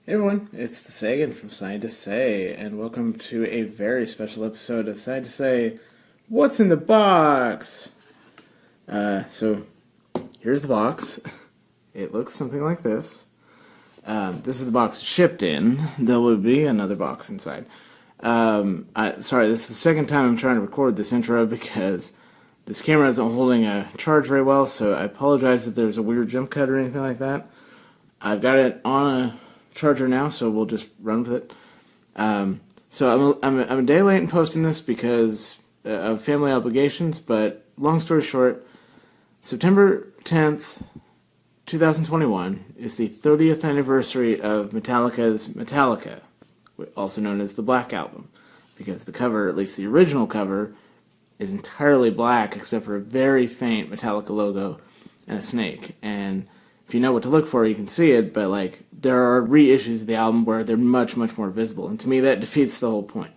Hey everyone, it's the Sagan from Side to Say, and welcome to a very special episode of Side to Say, What's in the Box? So, here's the box. It looks something like this. This is the box shipped in. There will be another box inside. Sorry, this is the second time I'm trying to record this intro because this camera isn't holding a charge very well, so I apologize if there's a weird jump cut or anything like that. I've got it on a charger now, so we'll just run with it. So I'm a day late in posting this because of family obligations, but long story short, September 10th, 2021 is the 30th anniversary of Metallica's Metallica, also known as the Black Album, because the cover, at least the original cover, is entirely black except for a very faint Metallica logo and a snake. And if you know what to look for, you can see it, but like there are reissues of the album where they're much, much more visible, and to me that defeats the whole point.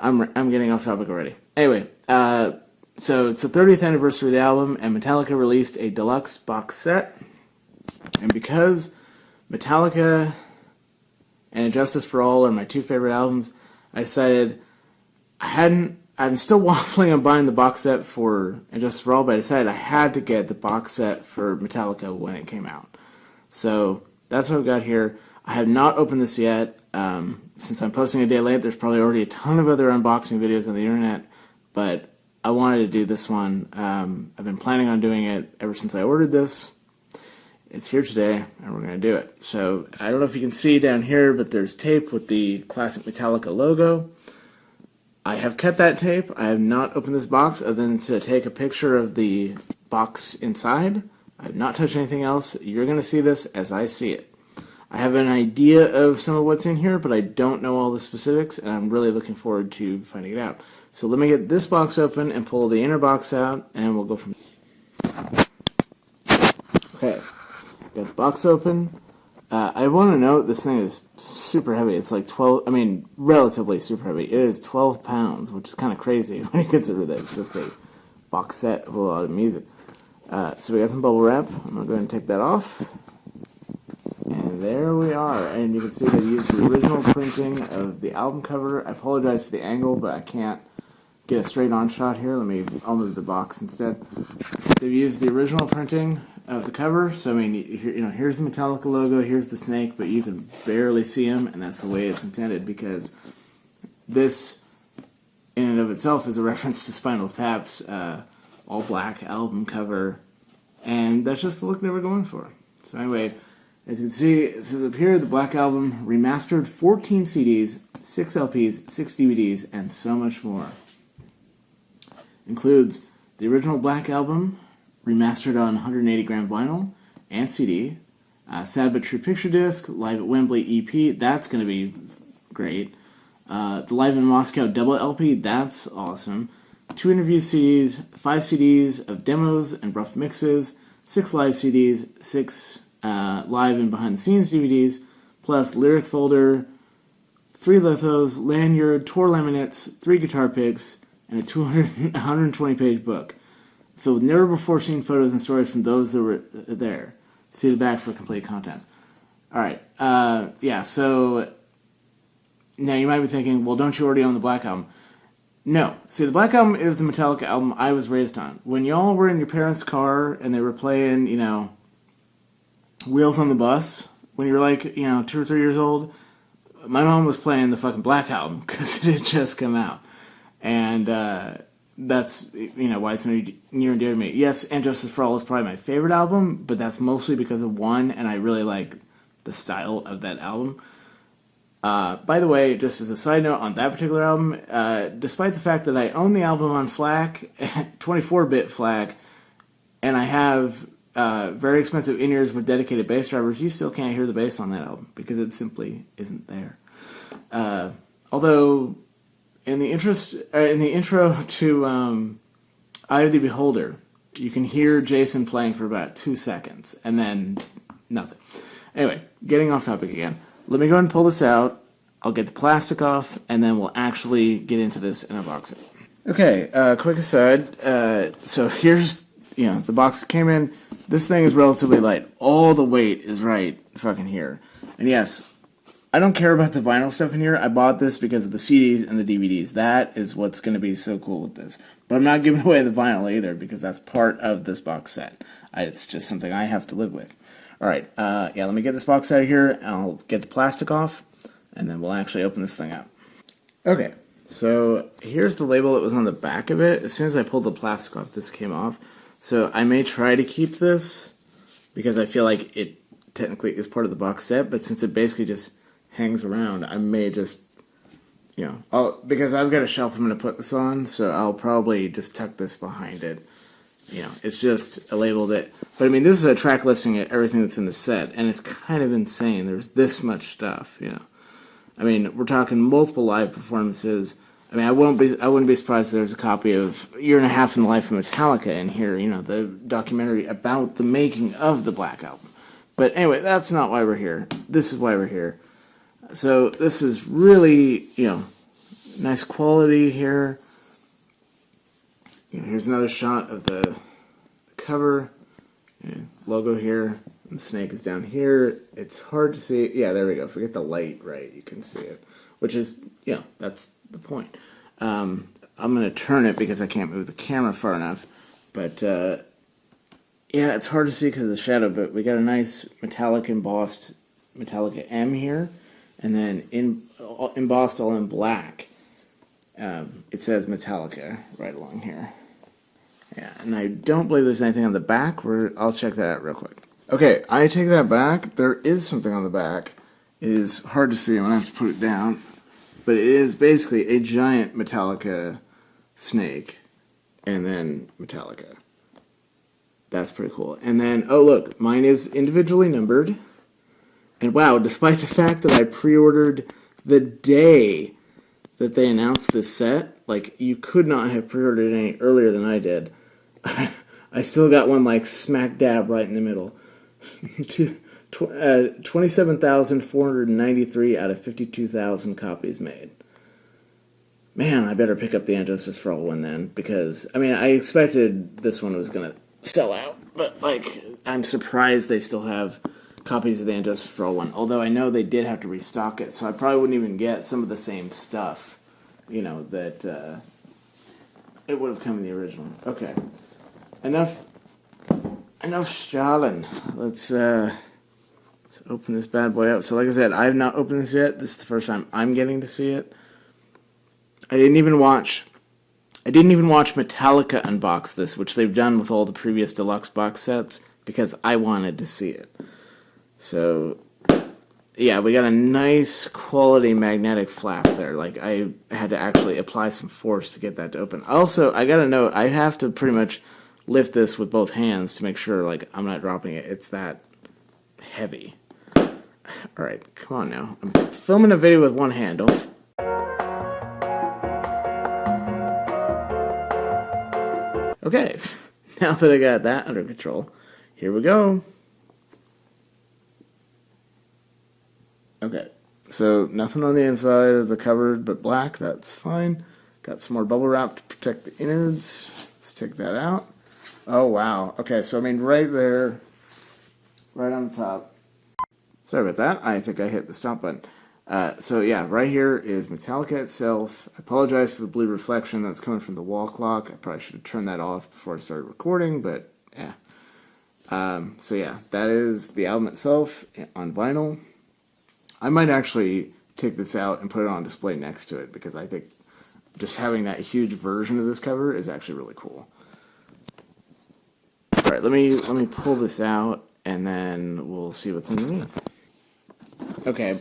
I'm getting off topic already. Anyway, so it's the 30th anniversary of the album, and Metallica released a deluxe box set, and because Metallica and Justice for All are my two favorite albums, I decided I'm still waffling on buying the box set for Justice for All, but I decided I had to get the box set for Metallica when it came out. So that's what I've got here. I have not opened this yet. Since I'm posting a day late, there's probably already a ton of other unboxing videos on the internet, but I wanted to do this one. I've been planning on doing it ever since I ordered this. It's here today, and we're going to do it. So I don't know if you can see down here, but there's tape with the classic Metallica logo. I have cut that tape. I have not opened this box other than to take a picture of the box inside. I have not touched anything else. You're going to see this as I see it. I have an idea of some of what's in here, but I don't know all the specifics, and I'm really looking forward to finding it out. So let me get this box open and pull the inner box out, and we'll go from there. Okay, got the box open. I want to note this thing is super heavy. It's like relatively super heavy. It is 12 pounds, which is kind of crazy when you consider that it's just a box set of a lot of music. So we got some bubble wrap. I'm going to go ahead and take that off. And there we are. And you can see they used the original printing of the album cover. I apologize for the angle, but I can't get a straight-on shot here. I'll move the box instead. They've used the original printing of the cover, so I mean, here's the Metallica logo, here's the snake, but you can barely see him, and that's the way it's intended, because this, in and of itself, is a reference to Spinal Tap's all-black album cover, and that's just the look they were going for. So anyway, as you can see, it says up here, the Black Album Remastered, 14 CDs, 6 LPs, 6 DVDs, and so much more. Includes the original Black Album, remastered on 180-gram vinyl and CD, Sad But True Picture Disc, Live at Wembley EP, that's going to be great. The Live in Moscow double LP, that's awesome. 2 interview CDs, 5 CDs of demos and rough mixes, 6 live CDs, 6 live and behind-the-scenes DVDs, plus lyric folder, 3 lithos, lanyard, tour laminates, 3 guitar picks, and a 120-page book, filled with never-before-seen photos and stories from those that were there. See the back for complete contents. Alright, so now you might be thinking, well, don't you already own the Black Album? No. See, the Black Album is the Metallica album I was raised on. When y'all were in your parents' car and they were playing, Wheels on the Bus, when you were like, 2 or 3 years old, my mom was playing the fucking Black Album because it had just come out. And that's, why it's near and dear to me. Yes, And Justice for All is probably my favorite album, but that's mostly because of one, and I really like the style of that album. By the way, just as a side note on that particular album, despite the fact that I own the album on FLAC, 24-bit FLAC, and I have very expensive in-ears with dedicated bass drivers, you still can't hear the bass on that album, because it simply isn't there. Although, in the intro to Eye of the Beholder, you can hear Jason playing for about 2 seconds, and then nothing. Anyway, getting off topic again. Let me go ahead and pull this out. I'll get the plastic off, and then we'll actually get into this and unbox it. Okay, quick aside. So here's, the box that came in. This thing is relatively light. All the weight is right fucking here. And yes, I don't care about the vinyl stuff in here. I bought this because of the CDs and the DVDs. That is what's going to be so cool with this. But I'm not giving away the vinyl either because that's part of this box set. It's just something I have to live with. All right, let me get this box out of here. I'll get the plastic off, and then we'll actually open this thing up. Okay, so here's the label that was on the back of it. As soon as I pulled the plastic off, this came off. So I may try to keep this because I feel like it technically is part of the box set, but since it basically just hangs around, I may just, because I've got a shelf I'm going to put this on, so I'll probably just tuck this behind it. It's just a label that, but I mean, this is a track listing of everything that's in the set, and it's kind of insane. There's this much stuff, I mean, we're talking multiple live performances. I mean, I wouldn't be surprised if there's a copy of Year and a Half in the Life of Metallica in here, the documentary about the making of the Black Album. But anyway, that's not why we're here. This is why we're here. So this is really, nice quality here. Here's another shot of the cover. Logo here. And the snake is down here. It's hard to see. Yeah, there we go. Forget the light, right? You can see it. Which is, that's the point. I'm going to turn it because I can't move the camera far enough. But, it's hard to see because of the shadow. But we got a nice metallic embossed Metallica M here. And then embossed all in black. It says Metallica right along here. Yeah, and I don't believe there's anything on the back. I'll check that out real quick. Okay, I take that back. There is something on the back. It is hard to see. I'm going to have to put it down. But it is basically a giant Metallica snake. And then Metallica. That's pretty cool. And then, oh look, mine is individually numbered. And wow, despite the fact that I pre-ordered the day that they announced this set, like, you could not have pre-ordered it any earlier than I did. I still got one, like, smack dab right in the middle. 27,493 out of 52,000 copies made. Man, I better pick up the Injustice for All one then, because, I mean, I expected this one was going to sell out, but, like, I'm surprised they still have copies of the Injustice for All one, although I know they did have to restock it, so I probably wouldn't even get some of the same stuff, that it would have come in the original. Okay. Enough stalling. Let's open this bad boy up. So like I said, I have not opened this yet. This is the first time I'm getting to see it. I didn't even watch Metallica unbox this, which they've done with all the previous deluxe box sets, because I wanted to see it. So, yeah, we got a nice quality magnetic flap there. Like, I had to actually apply some force to get that to open. Also, I gotta note, I have to pretty much lift this with both hands to make sure, like, I'm not dropping it. It's that heavy. Alright, come on now. I'm filming a video with one hand. Don't... Okay, now that I got that under control, here we go. Okay, so nothing on the inside of the cover but black. That's fine. Got some more bubble wrap to protect the innards. Let's take that out. Oh, wow. Okay, so I mean right there, right on the top. Sorry about that. I think I hit the stop button. So yeah, right here is Metallica itself. I apologize for the blue reflection that's coming from the wall clock. I probably should have turned that off before I started recording, but yeah. So yeah, that is the album itself on vinyl. I might actually take this out and put it on display next to it, because I think just having that huge version of this cover is actually really cool. All right, let me pull this out, and then we'll see what's underneath. Okay,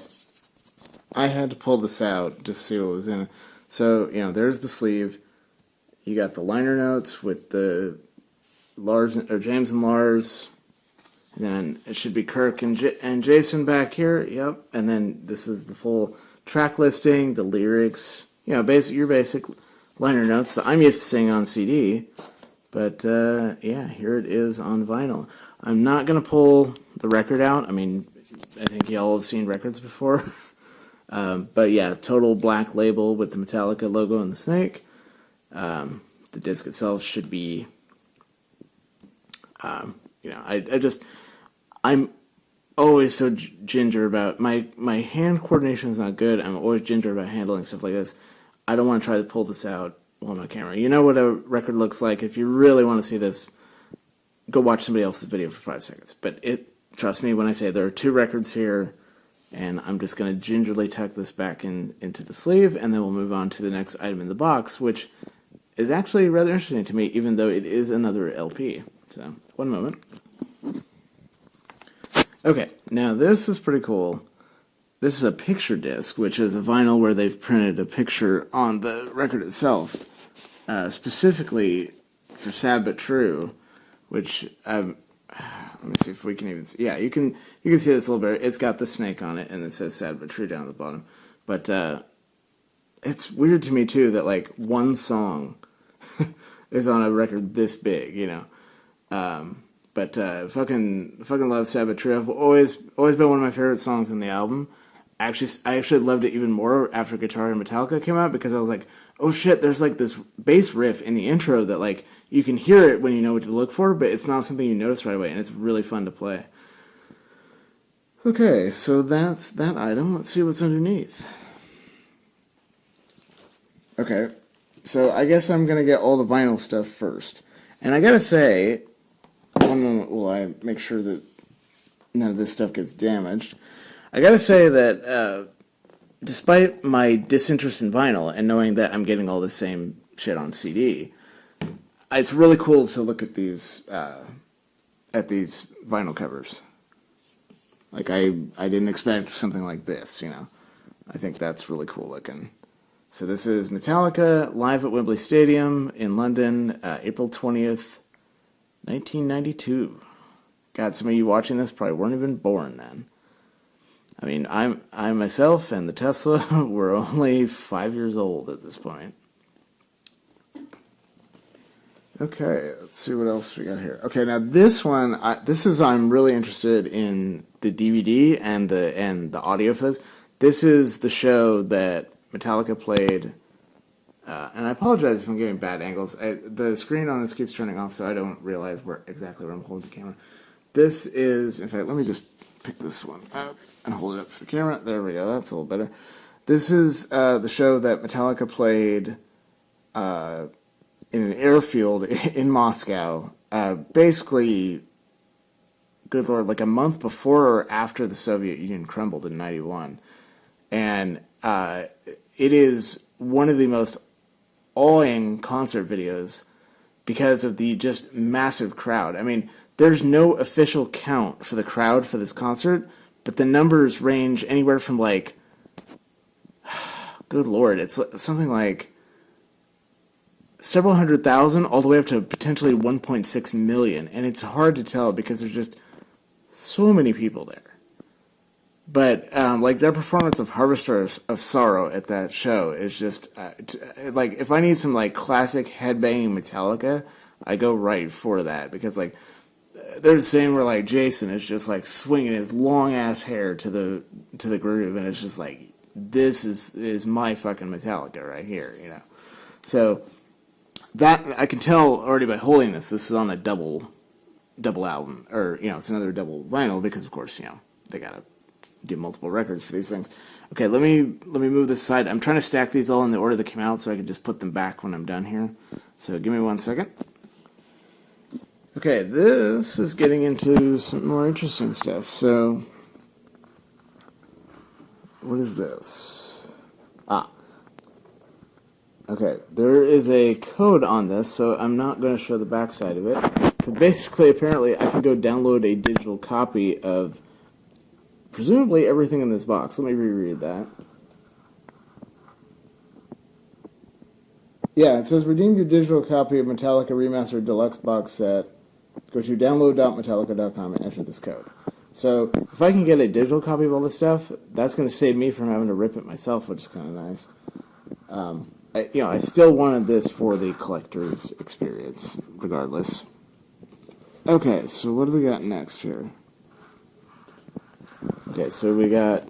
I had to pull this out just to see what was in it. So, there's the sleeve. You got the liner notes with the James and Lars. And then it should be Kirk and Jason back here. Yep. And then this is the full track listing, the lyrics. Your basic liner notes that I'm used to seeing on CD. But, yeah, here it is on vinyl. I'm not going to pull the record out. I mean, I think y'all have seen records before. But, yeah, total black label with the Metallica logo and the snake. The disc itself should be, I'm always so ginger about my hand coordination is not good. I'm always ginger about handling stuff like this. I don't want to try to pull this out on my camera. You know what a record looks like. If you really want to see this, go watch somebody else's video for 5 seconds. But trust me when I say there are 2 records here, and I'm just going to gingerly tuck this back into the sleeve, and then we'll move on to the next item in the box, which is actually rather interesting to me, even though it is another LP. So, one moment. Okay, now this is pretty cool. This is a picture disc, which is a vinyl where they've printed a picture on the record itself, specifically for Sad But True, which, let me see if we can even see. Yeah, you can see this a little bit. It's got the snake on it, and it says Sad But True down at the bottom. But it's weird to me, too, that, like, one song is on a record this big, you know. But fucking love Sad But True. I've always been one of my favorite songs in the album. I actually loved it even more after Guitar and Metallica came out, because I was like, oh shit, there's like this bass riff in the intro that like you can hear it when you know what to look for, but it's not something you notice right away, and it's really fun to play. Okay, so that's that item. Let's see what's underneath. Okay, so I guess I'm gonna get all the vinyl stuff first. And I gotta say, one moment while I make sure that none of this stuff gets damaged. I gotta say that despite my disinterest in vinyl and knowing that I'm getting all the same shit on CD, it's really cool to look at these vinyl covers. Like I didn't expect something like this, you know. I think that's really cool looking. So this is Metallica live at Wembley Stadium in London, April 20th, 1992. God, some of you watching this probably weren't even born then. I mean, I myself and the Tesla were only 5 years old at this point. Okay, let's see what else we got here. Okay, now this one, I'm really interested in the DVD and the audio for this. This is the show that Metallica played, and I apologize if I'm getting bad angles. The screen on this keeps turning off, so I don't realize exactly where I'm holding the camera. This is, in fact, let me just pick this one up and hold it up for the camera. There we go, that's a little better. This is the show that Metallica played in an airfield in Moscow, basically, good lord, like a month before or after the Soviet Union crumbled in 91. And it is one of the most awing concert videos because of the just massive crowd. I mean, there's no official count for the crowd for this concert, but the numbers range anywhere from like, good lord, it's something like several 100,000 all the way up to potentially 1.6 million. And it's hard to tell because there's just so many people there. But like their performance of Harvester of Sorrow at that show is just like, if I need some like classic headbanging Metallica, I go right for that, because like there's a scene where like Jason is just like swinging his long ass hair to the groove, and it's just like, this is my fucking Metallica right here, you know. So that I can tell already by holding this. This is on a double album, or you know, it's another double vinyl, because of course, you know, they gotta do multiple records for these things. Okay, let me move this aside. I'm trying to stack these all in the order that came out so I can just put them back when I'm done here. So give me 1 second. Okay, this is getting into some more interesting stuff. So, what is this? Okay, there is a code on this, so I'm not going to show the backside of it. But basically, apparently, I can go download a digital copy of presumably everything in this box. Let me reread that. Yeah, it says redeem your digital copy of Metallica Remastered Deluxe box set. Go to download.metallica.com and enter this code. So, if I can get a digital copy of all this stuff, that's going to save me from having to rip it myself, which is kind of nice. I still wanted this for the collector's experience, regardless. Okay, so what do we got next here? Okay, so we got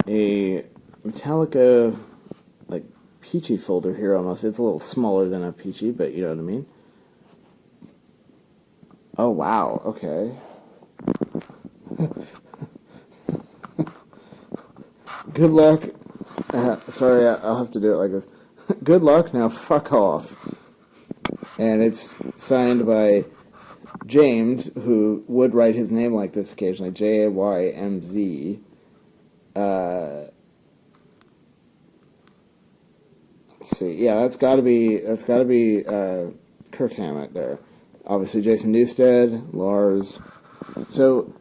a Metallica, like, Peachy folder here almost. It's a little smaller than a Peachy, but you know what I mean. Oh, wow, okay. Good luck. Sorry, I'll have to do it like this. Good luck, now fuck off. And it's signed by James, who would write his name like this occasionally, Jaymz. Let's see. Yeah, that's got to be Kirk Hammett there. Obviously, Jason Newsted, Lars. So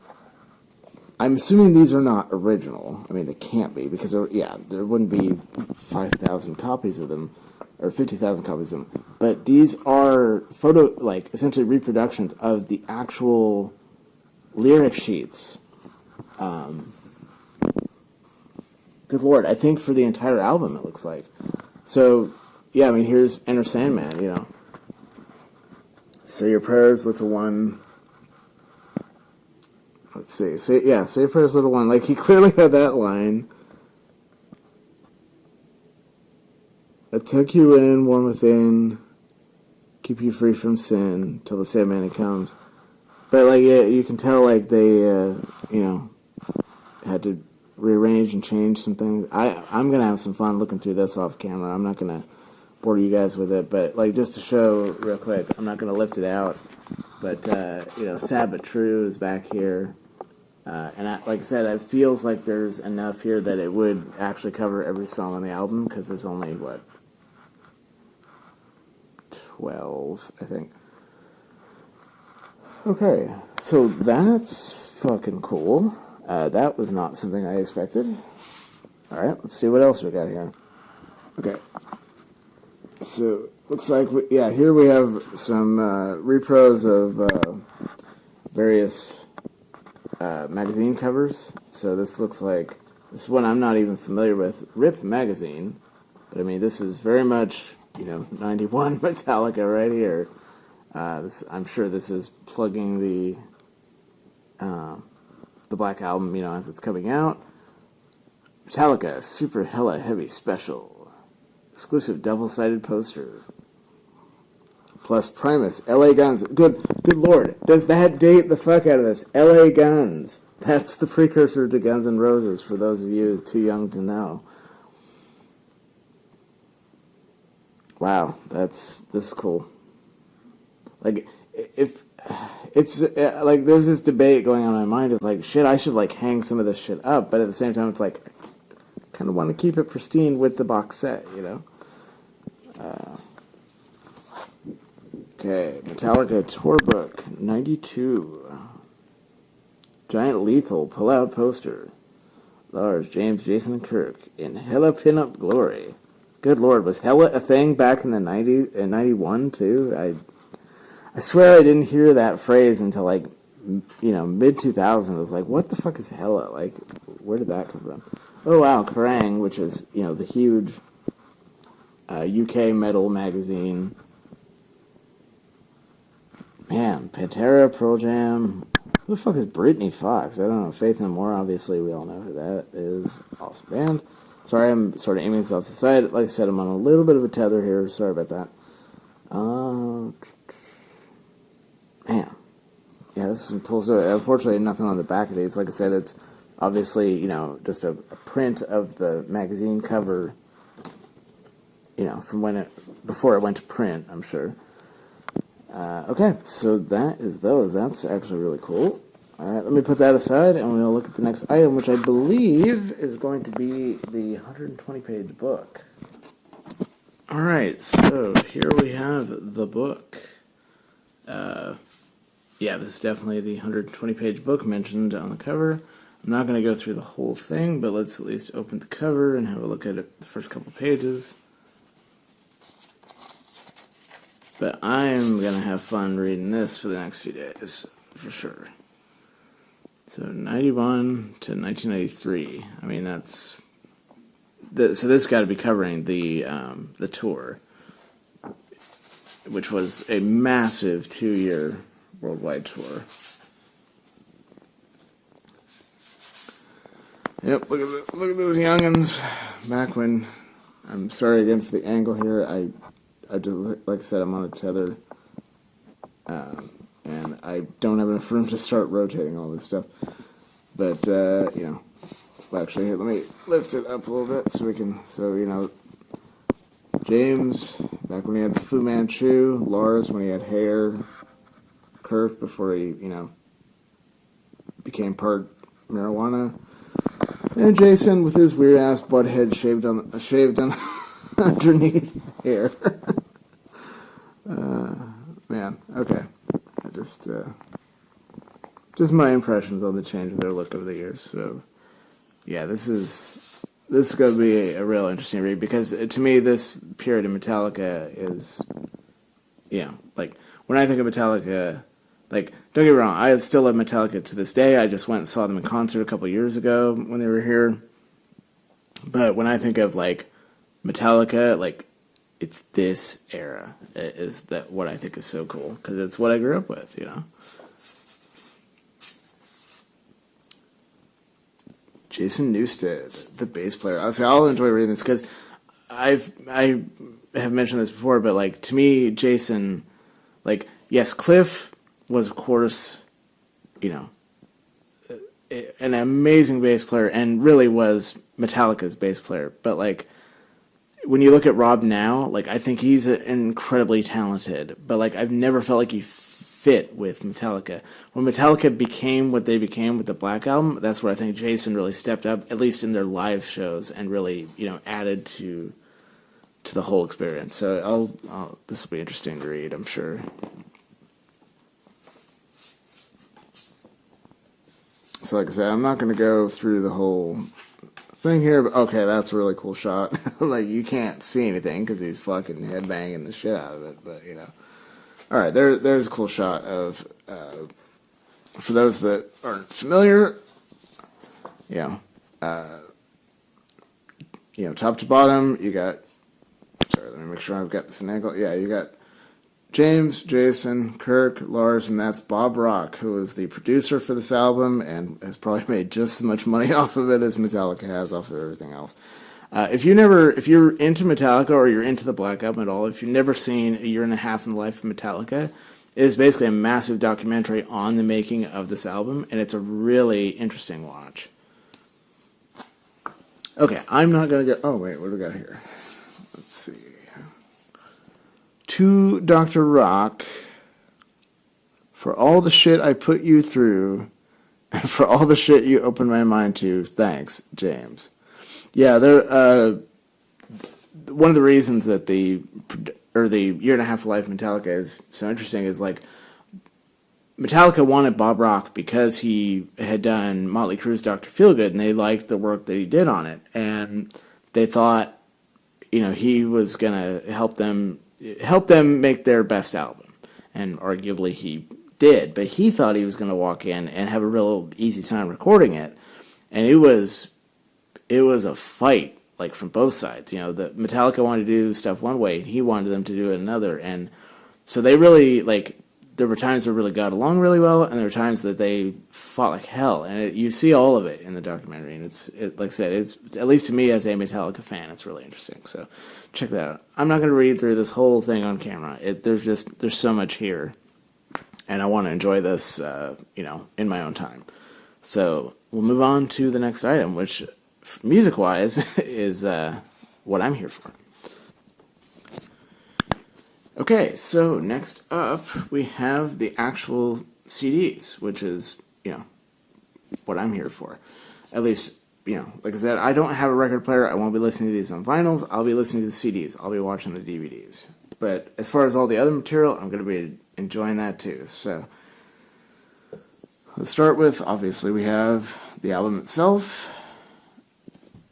I'm assuming these are not original. I mean, they can't be because there wouldn't be 5,000 copies of them or 50,000 copies of them. But these are essentially reproductions of the actual lyric sheets. Good Lord, I think for the entire album it looks like. So, yeah, I mean, here's Enter Sandman, you know. Say your prayers, little one. Let's see. Say your prayers, little one. Like, he clearly had that line. I took you in, warm within, keep you free from sin, till the Sandman comes. But, like, yeah, you can tell, like, they, had to rearrange and change some things. I'm going to have some fun looking through this off camera. I'm not going to bore you guys with it, but like just to show real quick, I'm not going to lift it out, but Sad But True is back here, and like I said, it feels like there's enough here that it would actually cover every song on the album, because there's only 12, I think. Okay, so that's fucking cool. That was not something I expected. Alright, let's see what else we got here. Okay. So, looks like, here we have some repros of various magazine covers. So this looks like, this is one I'm not even familiar with, Rip Magazine. But I mean, this is very much, 91 Metallica right here. I'm sure this is plugging the Black Album, as it's coming out. Metallica Super Hella Heavy Special. Exclusive double-sided poster. Plus Primus, LA Guns. Good Lord. Does that date the fuck out of this? LA Guns. That's the precursor to Guns N' Roses, for those of you too young to know. Wow, this is cool. Like, if it's like there's this debate going on in my mind. It's like, shit, I should like hang some of this shit up, but at the same time, it's like, I kind of want to keep it pristine with the box set, Okay, Metallica Tour Book 92. Giant Lethal pull-out poster. Lars, James, Jason, and Kirk in hella pinup glory. Good Lord, was hella a thing back in the 90s and 91 too? I swear I didn't hear that phrase until like, mid 2000s. I was like, what the fuck is hella? Like, where did that come from? Oh wow, Kerrang, which is, the huge UK metal magazine. Man, Pantera, Pearl Jam. Who the fuck is Britney Fox? I don't know. Faith No More, obviously, we all know who that is. Awesome band. Sorry, I'm sort of aiming this off the side. Like I said, I'm on a little bit of a tether here. Sorry about that. Man. Yeah, this is cool. So, unfortunately, nothing on the back of these. Like I said, it's obviously, just a print of the magazine cover, from before it went to print, I'm sure. Okay, so that is those. That's actually really cool. Alright, let me put that aside, and we'll look at the next item, which I believe is going to be the 120-page book. Alright, so here we have the book. This is definitely the 120-page book mentioned on the cover. I'm not going to go through the whole thing, but let's at least open the cover and have a look at it, the first couple pages. But I'm going to have fun reading this for the next few days, for sure. So, 91 to 1993. I mean, that's... So this got to be covering the tour, which was a massive 2-year worldwide tour. Yep, look at those young'uns. Back when... I'm sorry again for the angle here. I just, like I said, I'm on a tether, and I don't have enough room to start rotating all this stuff. But, actually, here, let me lift it up a little bit so we can, James, back when he had the Fu Manchu, Lars when he had hair, Kirk before he, became part marijuana, and Jason with his weird ass butt head shaved on underneath hair. Man, okay. I just my impressions on the change of their look over the years. So, yeah, this is going to be a real interesting read, because to me, this period in Metallica is, like, when I think of Metallica, like, don't get me wrong, I still love Metallica to this day. I just went and saw them in concert a couple years ago when they were here. But when I think of, like, Metallica, like, it's this era is that what I think is so cool, because it's what I grew up with, Jason Newsted, the bass player. I'll enjoy reading this, because I have mentioned this before, but, like, to me, Jason, like, yes, Cliff was, of course, an amazing bass player, and really was Metallica's bass player. But, like, when you look at Rob now, like, I think he's incredibly talented, but, like, I've never felt like he fit with Metallica. When Metallica became what they became with the Black Album, that's where I think Jason really stepped up, at least in their live shows, and really, added to the whole experience. So this will be interesting to read, I'm sure. So like I said, I'm not going to go through the whole thing here, but okay, that's a really cool shot. Like, you can't see anything because he's fucking headbanging the shit out of it, but, All right, there's a cool shot of, for those that aren't familiar, top to bottom, you got, sorry, let me make sure I've got this in angle. Yeah, you got James, Jason, Kirk, Lars, and that's Bob Rock, who is the producer for this album and has probably made just as much money off of it as Metallica has off of everything else. If you're into Metallica, or you're into the Black Album at all, if you've never seen A Year and a Half in the Life of Metallica, it is basically a massive documentary on the making of this album, and it's a really interesting watch. Okay, I'm not going to go... Oh, wait, what do we got here? Let's see. To Dr. Rock, for all the shit I put you through, and for all the shit you opened my mind to, thanks, James. Yeah, one of the reasons that the Year and a Half Life Metallica is so interesting is, like, Metallica wanted Bob Rock because he had done Motley Crue's Dr. Feelgood, and they liked the work that he did on it, and they thought, he was gonna help them make their best album, and arguably he did, but he thought he was gonna walk in and have a real easy time recording it, and it was a fight, like, from both sides. The Metallica wanted to do stuff one way, and he wanted them to do it another. And so they really, like, there were times they really got along really well, and there were times that they fought like hell. And you see all of it in the documentary. And like I said, it's, at least to me as a Metallica fan, it's really interesting. So check that out. I'm not going to read through this whole thing on camera. There's so much here, and I want to enjoy this, in my own time. So we'll move on to the next item, which, music-wise, is what I'm here for. Okay, so next up, we have the actual CDs, which is, what I'm here for. At least, like I said, I don't have a record player. I won't be listening to these on vinyls. I'll be listening to the CDs. I'll be watching the DVDs. But as far as all the other material, I'm going to be enjoying that too. So let's start with, obviously, we have the album itself.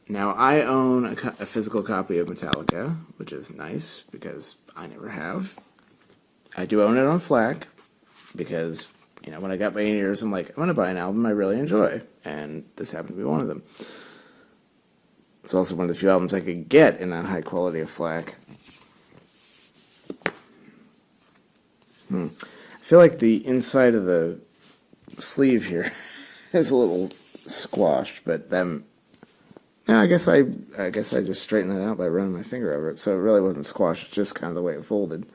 Now, I own a physical copy of Metallica, which is nice, because I never have. I do own it on FLAC, because, when I got my in-ears, I'm like, I'm going to buy an album I really enjoy, and this happened to be one of them. It's also one of the few albums I could get in that high quality of FLAC. I feel like the inside of the sleeve here is a little squashed, but then... Yeah, I guess I just straightened that out by running my finger over it, so it really wasn't squashed, it's just kind of the way it folded.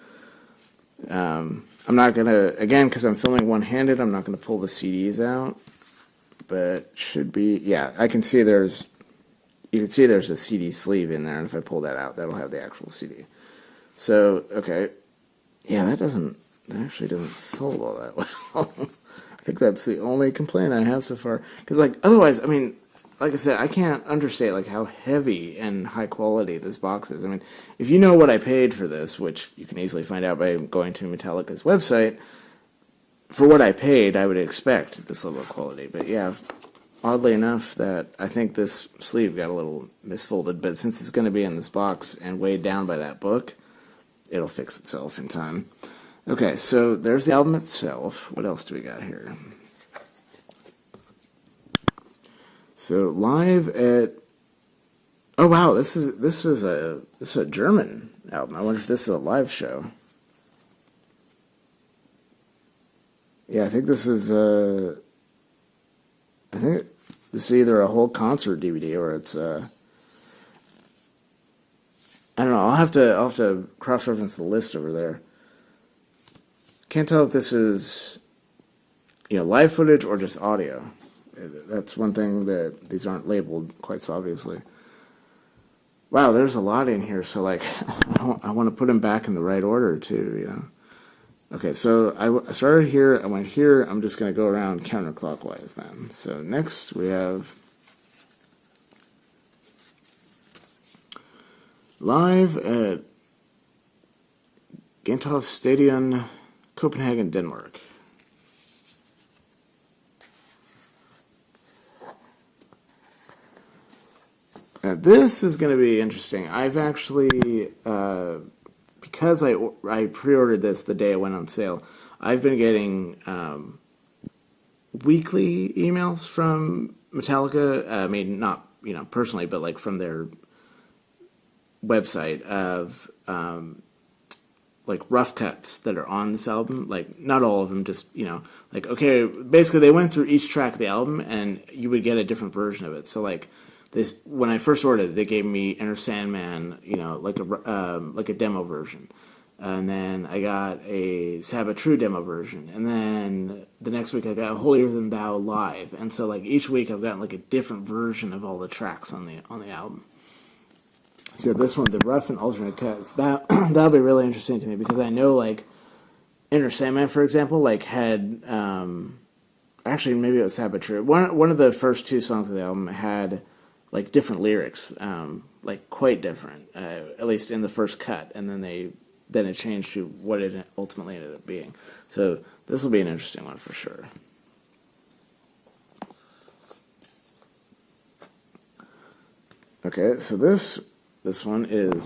I'm not going to, again, because I'm filming one-handed, I'm not going to pull the CDs out, but should be, yeah, I can see there's, you can see there's a CD sleeve in there, and if I pull that out, that'll have the actual CD. So, okay, yeah, that actually doesn't fold all that well. I think that's the only complaint I have so far, because, like, otherwise, I mean, like I said, I can't understate, like, how heavy and high quality this box is. I mean, if you know what I paid for this, which you can easily find out by going to Metallica's website, for what I paid, I would expect this level of quality. But yeah, oddly enough, that I think this sleeve got a little misfolded, but since it's going to be in this box and weighed down by that book, it'll fix itself in time. Okay, so there's the album itself. What else do we got here? So live at, oh wow, this is a German album. I wonder if this is a live show. Yeah, I think this is either a whole concert DVD or it's I don't know. I'll have to cross-reference the list over there. Can't tell if this is, live footage or just audio. That's one thing that these aren't labeled quite so obviously. Wow, there's a lot in here. So like, I want to put them back in the right order too. Okay, so I started here, I went here, I'm just going to go around counterclockwise then. So next we have live at Gentofte Stadion, Copenhagen, Denmark. Now this is going to be interesting. I've actually... because I pre-ordered this the day it went on sale, I've been getting weekly emails from Metallica. I mean, not personally, but like from their website of like rough cuts that are on this album. Like not all of them, just like okay, basically they went through each track of the album and you would get a different version of it. So like. This when I first ordered it, they gave me Enter Sandman, like a demo version, and then I got a Sabbath True demo version, and then the next week I got Holier Than Thou live, and so like each week I've gotten like a different version of all the tracks on the album. So this one, the rough and alternate cuts, that'll be really interesting to me because I know like Enter Sandman, for example, like had actually maybe it was Sabbath True. One of the first two songs of the album had like different lyrics, like quite different, at least in the first cut, and then it changed to what it ultimately ended up being. So this will be an interesting one for sure. Okay, so this one is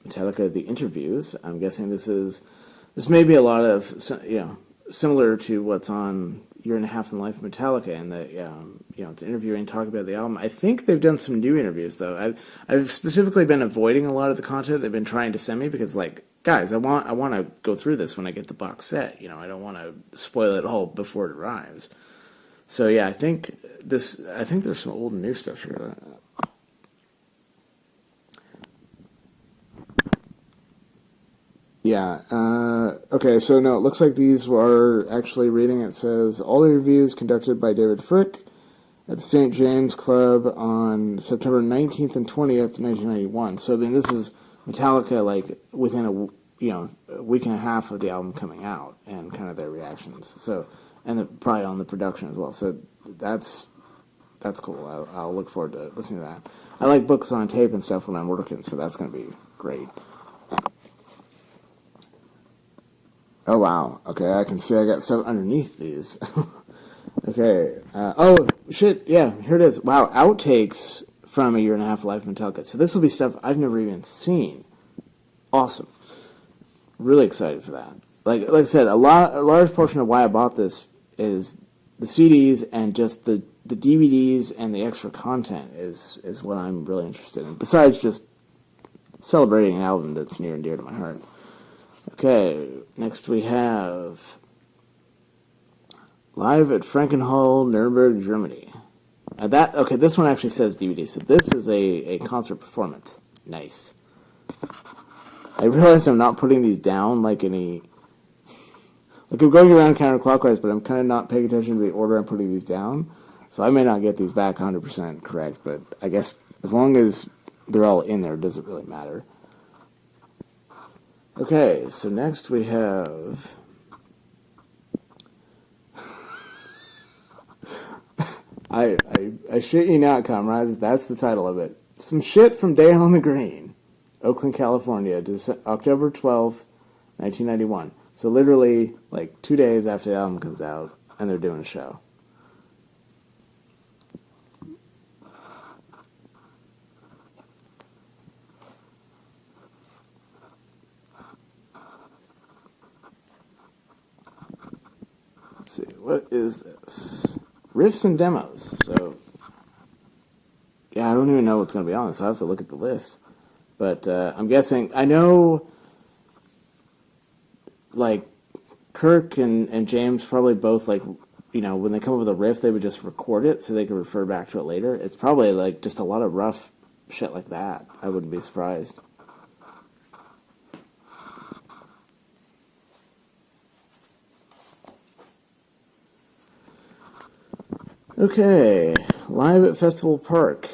Metallica the Interviews. I'm guessing this may be a lot of similar to what's on Year and a Half in Life of Metallica, and that it's interviewing, talking about the album. I think they've done some new interviews though. I've specifically been avoiding a lot of the content they've been trying to send me because, like, guys, I want to go through this when I get the box set. I don't want to spoil it all before it arrives. So yeah, I think there's some old and new stuff here. Yeah, okay, so no, it looks like these were actually reading, it says, all interviews conducted by David Frick at the St. James Club on September 19th and 20th, 1991. So, I mean, this is Metallica, like, within a week and a half of the album coming out, and kind of their reactions. So, and probably on the production as well. So, that's cool. I'll look forward to listening to that. I like books on tape and stuff when I'm working, so that's going to be great. Oh, wow. Okay, I can see I got stuff underneath these. Okay. Oh, shit. Yeah, here it is. Wow, outtakes from A Year and a Half Life of Metallica. So this will be stuff I've never even seen. Awesome. Really excited for that. Like I said, a large portion of why I bought this is the CDs and just the DVDs and the extra content is what I'm really interested in. Besides just celebrating an album that's near and dear to my heart. Okay, next we have Live at Frankenhall, Nuremberg, Germany. This one actually says DVD, so this is a concert performance. Nice. I realize I'm not putting these down like any... Like I'm going around counterclockwise, but I'm kind of not paying attention to the order I'm putting these down. So I may not get these back 100% correct, but I guess as long as they're all in there, it doesn't really matter. Okay, so next we have... I shit you not, comrades, that's the title of it. Some shit from Day on the Green, Oakland, California, October 12th, 1991. So literally, like, 2 days after the album comes out, and they're doing a show. Let's see, what is this? Riffs and demos. So, yeah, I don't even know what's going to be on this. So I have to look at the list. But I'm guessing, I know, like, Kirk and James probably both, like, you know, when they come up with a riff, they would just record it so they could refer back to it later. It's probably, like, just a lot of rough shit like that. I wouldn't be surprised. Okay, live at Festival Park.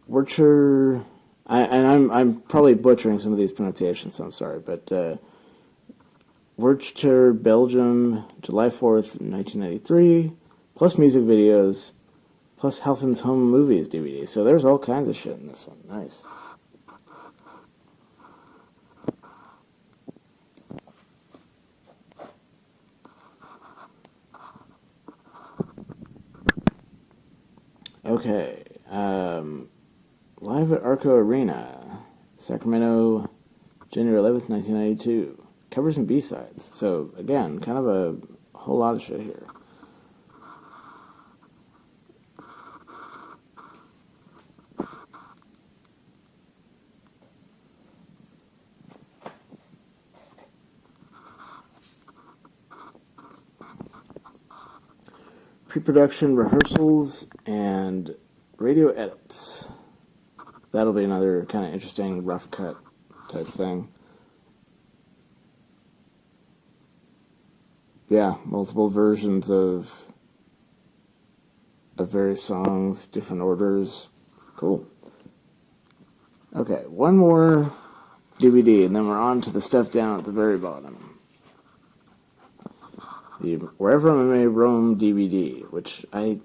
Worcester, I'm probably butchering some of these pronunciations, so I'm sorry, but Worcester, Belgium, July 4th, 1993, plus music videos, plus Halfin's Home Movies DVD. So there's all kinds of shit in this one. Nice. Okay, live at Arco Arena, Sacramento, January 11th, 1992. Covers and B-sides. So, again, kind of a whole lot of shit here. Pre-production rehearsals and radio edits. That'll be another kind of interesting rough cut type thing. Yeah, multiple versions of various songs, different orders. Cool. Okay, one more DVD, and then we're on to the stuff down at the very bottom. The Wherever I May Roam DVD, which I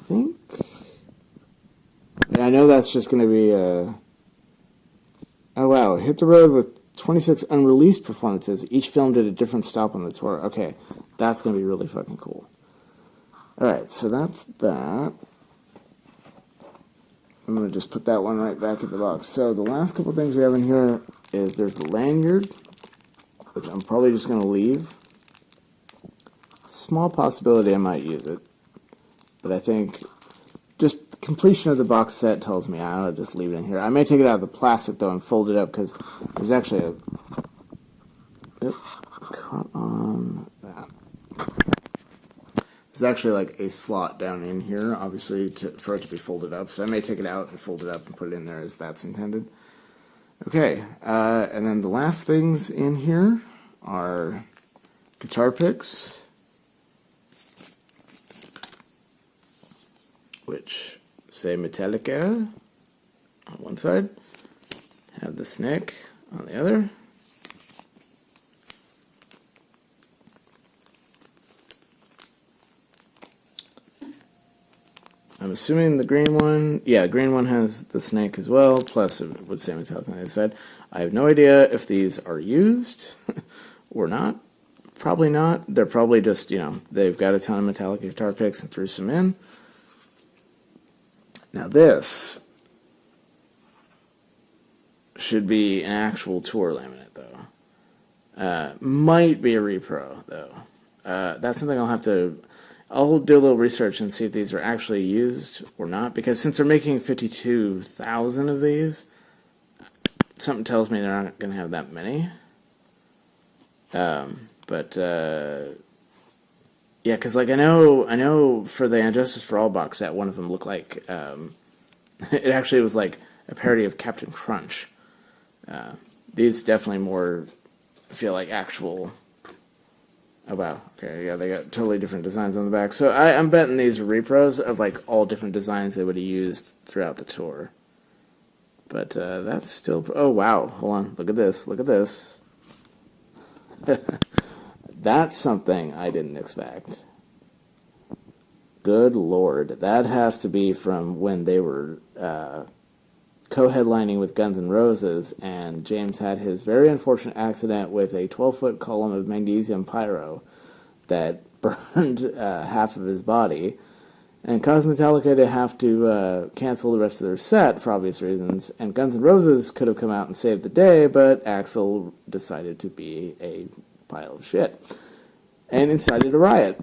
think... I know that's just going to be a... Oh, wow. Hit the road with 26 unreleased performances, each filmed at a different stop on the tour. Okay, that's going to be really fucking cool. Alright, so that's that. I'm going to just put that one right back in the box. So the last couple things we have in here is there's the lanyard, which I'm probably just going to leave. Small possibility I might use it, but I think just completion of the box set tells me I ought to just leave it in here. I may take it out of the plastic though and fold it up because there's actually a caught on that. There's actually like a slot down in here, obviously, for it to be folded up. So I may take it out and fold it up and put it in there as that's intended. Okay, and then the last things in here are guitar picks, which say Metallica on one side, have the snake on the other. I'm assuming the green one, yeah, green one has the snake as well, plus it would say Metallica on the other side. I have no idea if these are used or not. Probably not. They're probably just, you know, they've got a ton of Metallica guitar picks and threw some in. Now this should be an actual tour laminate, though. Might be a repro, though. That's something I'll do a little research and see if these are actually used or not, because since they're making 52,000 of these, something tells me they're not going to have that many. Yeah, because like I know for the Injustice for All box set, one of them looked like it actually was like a parody of Captain Crunch. These definitely more feel like actual Oh, wow. Okay, yeah, they got totally different designs on the back. So I'm betting these are repros of, like, all different designs they would have used throughout the tour. But that's still... Oh, wow. Hold on. Look at this. Look at this. That's something I didn't expect. Good Lord. That has to be from when they were co-headlining with Guns N' Roses, and James had his very unfortunate accident with a 12-foot column of magnesium pyro that burned half of his body and caused Metallica to have to cancel the rest of their set for obvious reasons. And Guns N' Roses could have come out and saved the day, but Axl decided to be a pile of shit and incited a riot.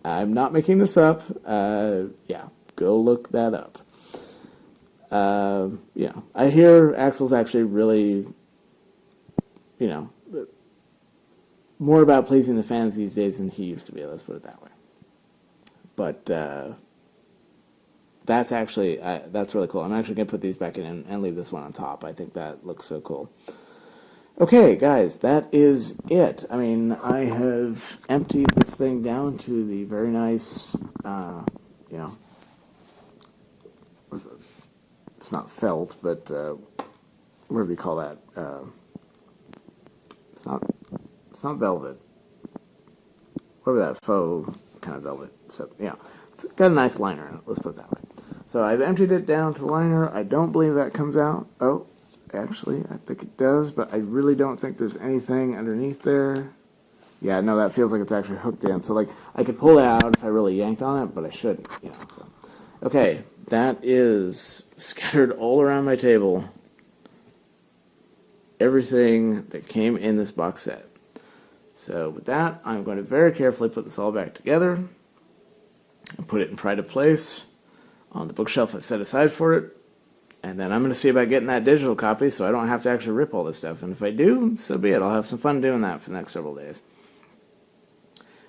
I'm not making this up. Yeah, go look that up. Yeah, I hear Axl's actually really, more about pleasing the fans these days than he used to be. Let's put it that way. But that's actually that's really cool. I'm actually gonna put these back in and leave this one on top. I think that looks so cool. Okay, guys, that is it. I mean, I have emptied this thing down to the very nice, it's not felt, but what do you call that? It's not velvet. Whatever that faux kind of velvet. So, yeah, it's got a nice liner in it. Let's put it that way. So I've emptied it down to the liner. I don't believe that comes out. Oh, actually, I think it does, but I really don't think there's anything underneath there. Yeah, no, that feels like it's actually hooked in. So, like, I could pull it out if I really yanked on it, but I shouldn't, so. Okay, that is scattered all around my table. Everything that came in this box set. So with that, I'm going to very carefully put this all back together and put it in pride of place on the bookshelf I set aside for it. And then I'm going to see about getting that digital copy so I don't have to actually rip all this stuff. And if I do, so be it. I'll have some fun doing that for the next several days.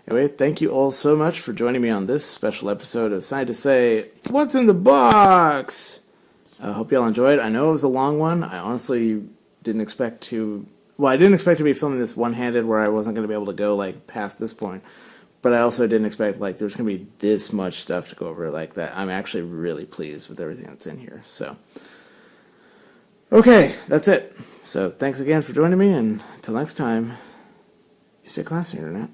Anyway, thank you all so much for joining me on this special episode of Side to Say, What's in the Box? I hope y'all enjoyed. I know it was a long one. I honestly didn't expect to... Well, I didn't expect to be filming this one-handed where I wasn't going to be able to go, like, past this point. But I also didn't expect, like, there's going to be this much stuff to go over like that. I'm actually really pleased with everything that's in here. So, okay, that's it. So, thanks again for joining me, and until next time, you stay classy, Internet.